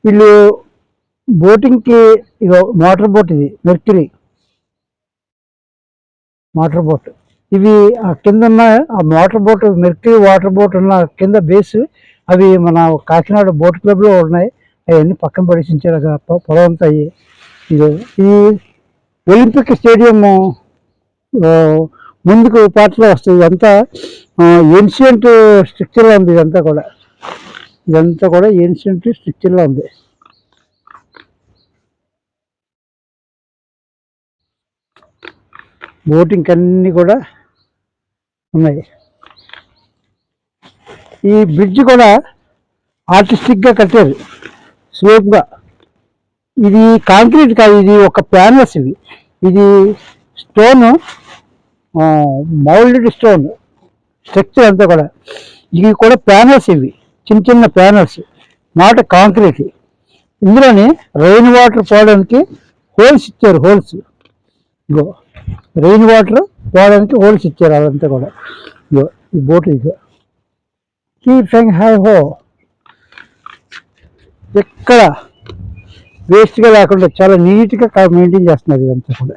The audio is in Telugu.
వీళ్ళు బోటింగ్కి ఇగో మోటార్ బోట్, ఇది మెర్క్యూరీ మోటార్ బోట్. ఇవి ఆ కింద ఉన్న ఆ motor boat, mercury water boat ఉన్న కింద బేస్ అవి మన కాకినాడ బోట్ క్లబ్లో ఉన్నాయి. అవన్నీ పక్కన పడేసించారు పొలం అంతా. ఈ ఒలింపిక్ స్టేడియం ముందుకు పార్ట్లో వస్తుంది. ఇదంతా ఏన్షియంట్ స్ట్రక్చర్లో ఉంది. ఇదంతా కూడా ఏన్షియంట్ స్ట్రక్చర్లో ఉంది. బోటింగ్ అన్నీ కూడా ఉన్నాయి. ఈ బ్రిడ్జ్ కూడా ఆర్టిస్టిక్గా కట్టారు, స్లోప్గా. ఇది కాంక్రీట్ కాదు, ఇది ఒక ప్యానల్స్. ఇది స్టోను, మౌల్డెడ్ స్టోన్ స్ట్రక్చర్ అంతా కూడా. ఇవి కూడా ప్యానల్స్, ఇవి చిన్న చిన్న ప్యానల్స్, నాట్ కాంక్రీట్. ఇందులోని రెయిన్ వాటర్ పోవడానికి హోల్స్ ఇచ్చారు. ఇగో రెయిన్ వాటర్ పోవడానికి హోల్స్ ఇచ్చారు. అదంతా కూడా ఈ బోట్ హో ఎక్కడ వేస్ట్గా లేకుండా చాలా నీట్గా మెయింటైన్ చేస్తున్నారు ఇదంతా కూడా.